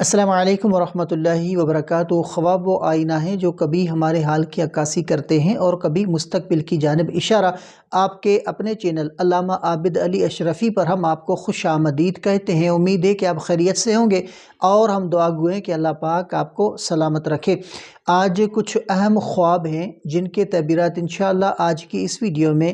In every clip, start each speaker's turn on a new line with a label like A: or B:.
A: السلام علیکم ورحمۃ اللہ وبرکاتہ۔ خواب وہ آئینہ ہیں جو کبھی ہمارے حال کی عکاسی کرتے ہیں اور کبھی مستقبل کی جانب اشارہ۔ آپ کے اپنے چینل علامہ عابد علی اشرفی پر ہم آپ کو خوش آمدید کہتے ہیں۔ امید ہے کہ آپ خیریت سے ہوں گے اور ہم دعا گو ہیں کہ اللہ پاک آپ کو سلامت رکھے۔ آج کچھ اہم خواب ہیں جن کے تعبیرات انشاءاللہ آج کی اس ویڈیو میں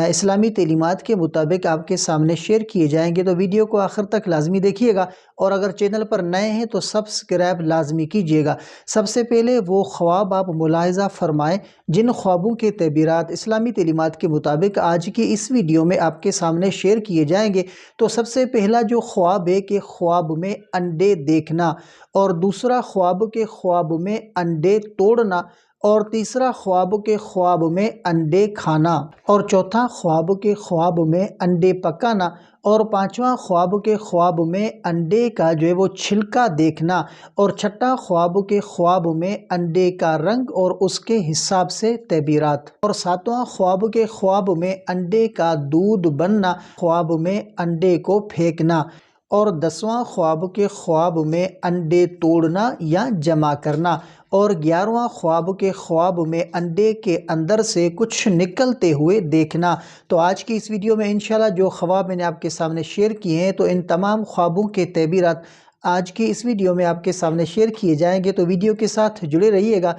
A: اسلامی تعلیمات کے مطابق آپ کے سامنے شیئر کیے جائیں گے، تو ویڈیو کو آخر تک لازمی دیکھیے گا، اور اگر چینل پر نئے ہیں تو سبسکرائب لازمی کیجیے گا۔ سب سے پہلے وہ خواب آپ ملاحظہ فرمائیں جن خوابوں کے تعبیرات اسلامی تعلیمات کے مطابق آج کی اس ویڈیو میں آپ کے سامنے شیئر کیے جائیں گے۔ تو سب سے پہلا جو خواب ہے کہ خواب میں انڈے دیکھنا، اور دوسرا خواب کے خواب میں انڈے توڑنا، اور تیسرا خواب کے خواب میں انڈے کھانا، اور چوتھا خواب کے خواب میں انڈے پکانا، اور پانچواں خواب کے خواب میں انڈے کا جو ہے وہ چھلکا دیکھنا، اور چھٹا خواب کے خواب میں انڈے کا رنگ اور اس کے حساب سے تعبیرات، اور ساتواں خواب کے خواب میں انڈے کا دودھ بننا، خواب میں انڈے کو پھینکنا، اور 10واں خواب کے خواب میں انڈے توڑنا یا جمع کرنا، اور 11واں خواب کے خواب میں انڈے کے اندر سے کچھ نکلتے ہوئے دیکھنا۔ تو آج کی اس ویڈیو میں انشاءاللہ جو خواب میں نے آپ کے سامنے شیئر کیے ہیں، تو ان تمام خوابوں کے تعبیرات آج کی اس ویڈیو میں آپ کے سامنے شیئر کیے جائیں گے، تو ویڈیو کے ساتھ جڑے رہیے گا۔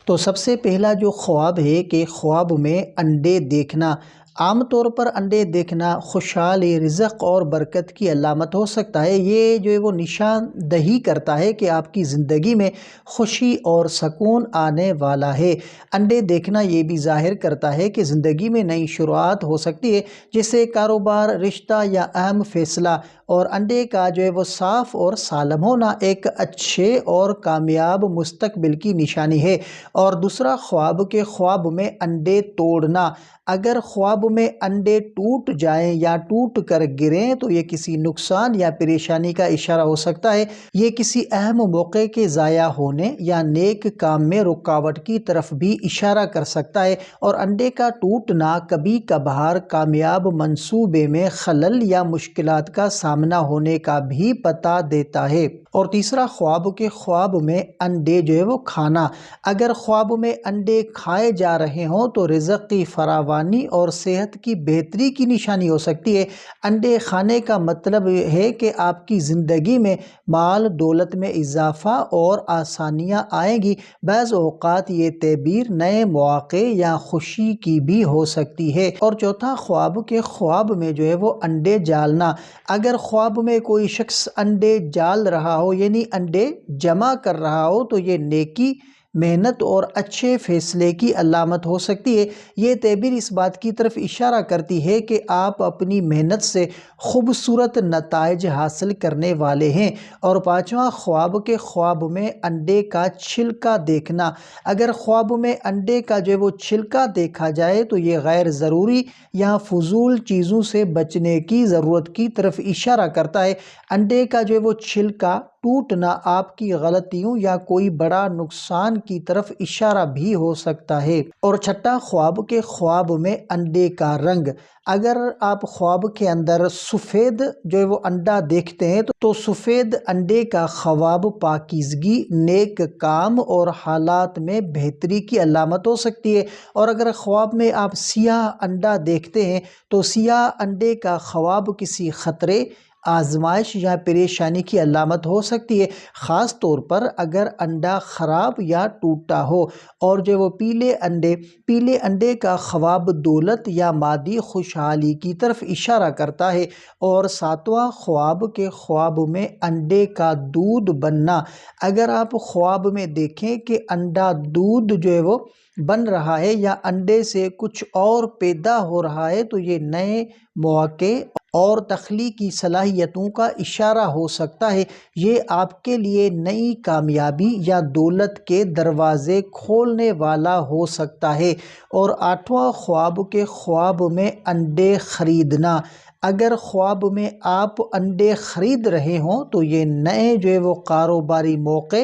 A: تو سب سے پہلا جو خواب ہے کہ خواب میں انڈے دیکھنا۔ عام طور پر انڈے دیکھنا خوشحال رزق اور برکت کی علامت ہو سکتا ہے۔ یہ جو ہے وہ نشان دہی کرتا ہے کہ آپ کی زندگی میں خوشی اور سکون آنے والا ہے۔ انڈے دیکھنا یہ بھی ظاہر کرتا ہے کہ زندگی میں نئی شروعات ہو سکتی ہے، جیسے کاروبار، رشتہ یا اہم فیصلہ، اور انڈے کا جو ہے وہ صاف اور سالم ہونا ایک اچھے اور کامیاب مستقبل کی نشانی ہے۔ اور دوسرا خواب کے خواب میں انڈے توڑنا۔ اگر خواب میں انڈے ٹوٹ جائیں یا ٹوٹ کر گریں تو یہ کسی نقصان یا پریشانی کا اشارہ ہو سکتا ہے۔ یہ کسی اہم موقع کے ضائع ہونے یا نیک کام میں رکاوٹ کی طرف بھی اشارہ کر سکتا ہے، اور انڈے کا ٹوٹنا کبھی کبھار کامیاب منصوبے میں خلل یا مشکلات کا سامنا ہونے کا بھی پتہ دیتا ہے۔ اور تیسرا خواب کے خواب میں انڈے جو ہے وہ کھانا۔ اگر خواب میں انڈے کھائے جا رہے ہوں تو رزق کی فراوانی اور صحت کی بہتری کی نشانی ہو سکتی ہے۔ انڈے کھانے کا مطلب ہے کہ آپ کی زندگی میں مال دولت میں اضافہ اور آسانیاں آئیں گی۔ بعض اوقات یہ تعبیر نئے مواقع یا خوشی کی بھی ہو سکتی ہے۔ اور چوتھا خواب کے خواب میں جو ہے وہ انڈے جالنا۔ اگر خواب میں کوئی شخص انڈے جال رہا ہو، یعنی انڈے جمع کر رہا ہو، تو یہ نیکی، محنت اور اچھے فیصلے کی علامت ہو سکتی ہے۔ یہ تعبیر اس بات کی طرف اشارہ کرتی ہے کہ آپ اپنی محنت سے خوبصورت نتائج حاصل کرنے والے ہیں۔ اور پانچواں خواب کے خواب میں انڈے کا چھلکا دیکھنا۔ اگر خواب میں انڈے کا جو ہے وہ چھلکا دیکھا جائے تو یہ غیر ضروری یا فضول چیزوں سے بچنے کی ضرورت کی طرف اشارہ کرتا ہے۔ انڈے کا جو ہے وہ چھلکا ٹوٹنا آپ کی غلطیوں یا کوئی بڑا نقصان کی طرف اشارہ بھی ہو سکتا ہے۔ اور چھٹا خواب کے خواب میں انڈے کا رنگ۔ اگر آپ خواب کے اندر سفید جو ہے وہ انڈا دیکھتے ہیں تو سفید انڈے کا خواب پاکیزگی، نیک کام اور حالات میں بہتری کی علامت ہو سکتی ہے۔ اور اگر خواب میں آپ سیاہ انڈا دیکھتے ہیں تو سیاہ انڈے کا خواب کسی خطرے، آزمائش یا پریشانی کی علامت ہو سکتی ہے، خاص طور پر اگر انڈا خراب یا ٹوٹا ہو۔ اور جو وہ پیلے انڈے کا خواب دولت یا مادی خوشحالی کی طرف اشارہ کرتا ہے۔ اور ساتواں خواب کے خواب میں انڈے کا دودھ بننا۔ اگر آپ خواب میں دیکھیں کہ انڈا دودھ جو ہے وہ بن رہا ہے یا انڈے سے کچھ اور پیدا ہو رہا ہے تو یہ نئے مواقع اور تخلیقی صلاحیتوں کا اشارہ ہو سکتا ہے۔ یہ آپ کے لیے نئی کامیابی یا دولت کے دروازے کھولنے والا ہو سکتا ہے۔ اور آٹھواں خواب کے خواب میں انڈے خریدنا۔ اگر خواب میں آپ انڈے خرید رہے ہوں تو یہ نئے جو ہے وہ کاروباری موقع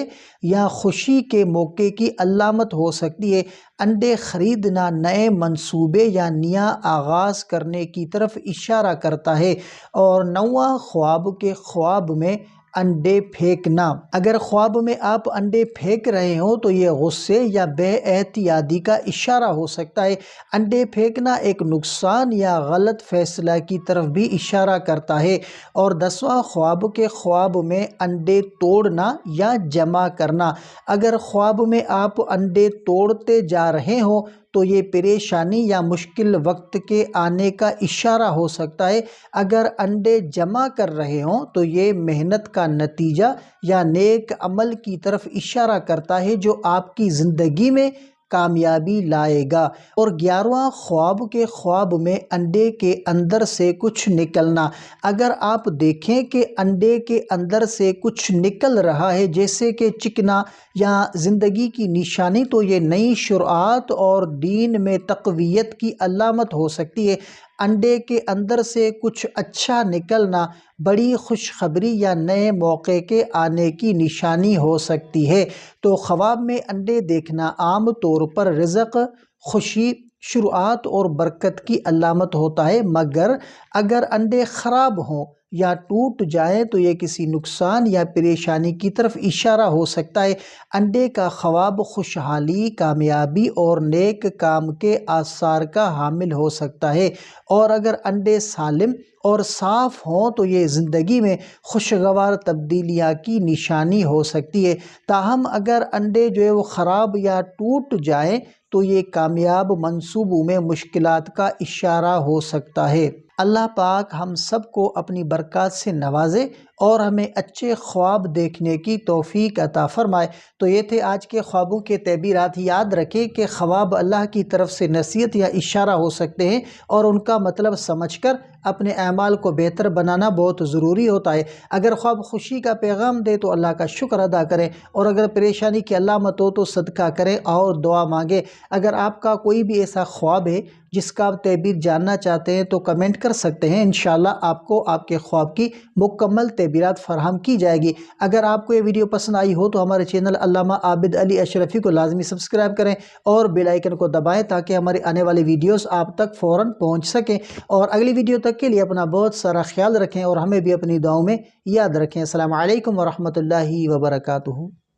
A: یا خوشی کے موقع کی علامت ہو سکتی ہے۔ انڈے خریدنا نئے منصوبے یا نیا آغاز کرنے کی طرف اشارہ کرتا ہے۔ اور 9واں خواب کے خواب میں انڈے پھینکنا۔ اگر خواب میں آپ انڈے پھینک رہے ہوں تو یہ غصے یا بے احتیاطی کا اشارہ ہو سکتا ہے۔ انڈے پھینکنا ایک نقصان یا غلط فیصلہ کی طرف بھی اشارہ کرتا ہے۔ اور 10واں خواب کے خواب میں انڈے توڑنا یا جمع کرنا۔ اگر خواب میں آپ انڈے توڑتے جا رہے ہوں تو یہ پریشانی یا مشکل وقت کے آنے کا اشارہ ہو سکتا ہے۔ اگر انڈے جمع کر رہے ہوں تو یہ محنت کا نتیجہ یا نیک عمل کی طرف اشارہ کرتا ہے جو آپ کی زندگی میں کامیابی لائے گا۔ اور 11واں خواب کے خواب میں انڈے کے اندر سے کچھ نکلنا۔ اگر آپ دیکھیں کہ انڈے کے اندر سے کچھ نکل رہا ہے جیسے کہ چکنا یا زندگی کی نشانی تو یہ نئی شروعات اور دین میں تقویت کی علامت ہو سکتی ہے۔ انڈے کے اندر سے کچھ اچھا نکلنا بڑی خوشخبری یا نئے موقع کے آنے کی نشانی ہو سکتی ہے۔ تو خواب میں انڈے دیکھنا عام طور پر رزق، خوشی، شروعات اور برکت کی علامت ہوتا ہے، مگر اگر انڈے خراب ہوں یا ٹوٹ جائیں تو یہ کسی نقصان یا پریشانی کی طرف اشارہ ہو سکتا ہے۔ انڈے کا خواب خوشحالی، کامیابی اور نیک کام کے آثار کا حامل ہو سکتا ہے۔ اور اگر انڈے سالم اور صاف ہوں تو یہ زندگی میں خوشگوار تبدیلیاں کی نشانی ہو سکتی ہے۔ تاہم اگر انڈے جو ہے وہ خراب یا ٹوٹ جائیں تو یہ کامیاب منصوبوں میں مشکلات کا اشارہ ہو سکتا ہے۔ اللہ پاک ہم سب کو اپنی برکات سے نوازے اور ہمیں اچھے خواب دیکھنے کی توفیق عطا فرمائے۔ تو یہ تھے آج کے خوابوں کے تعبیرات۔ یاد رکھیں کہ خواب اللہ کی طرف سے نصیحت یا اشارہ ہو سکتے ہیں اور ان کا مطلب سمجھ کر اپنے اعمال کو بہتر بنانا بہت ضروری ہوتا ہے۔ اگر خواب خوشی کا پیغام دے تو اللہ کا شکر ادا کریں، اور اگر پریشانی کی علامت ہو تو صدقہ کریں اور دعا مانگیں۔ اگر آپ کا کوئی بھی ایسا خواب ہے جس کا آپ تعبیر جاننا چاہتے ہیں تو کمنٹ کر سکتے ہیں، انشاءاللہ آپ کو آپ کے خواب کی مکمل تعبیرات فراہم کی جائے گی۔ اگر آپ کو یہ ویڈیو پسند آئی ہو تو ہمارے چینل علامہ عابد علی اشرفی کو لازمی سبسکرائب کریں اور بیل آئیکن کو دبائیں تاکہ ہماری آنے والی ویڈیوز آپ تک فوراً پہنچ سکیں۔ اور اگلی ویڈیو تک کے لیے اپنا بہت سارا خیال رکھیں اور ہمیں بھی اپنی دعاؤں میں یاد رکھیں۔ السلام علیکم ورحمۃ اللہ وبرکاتہ۔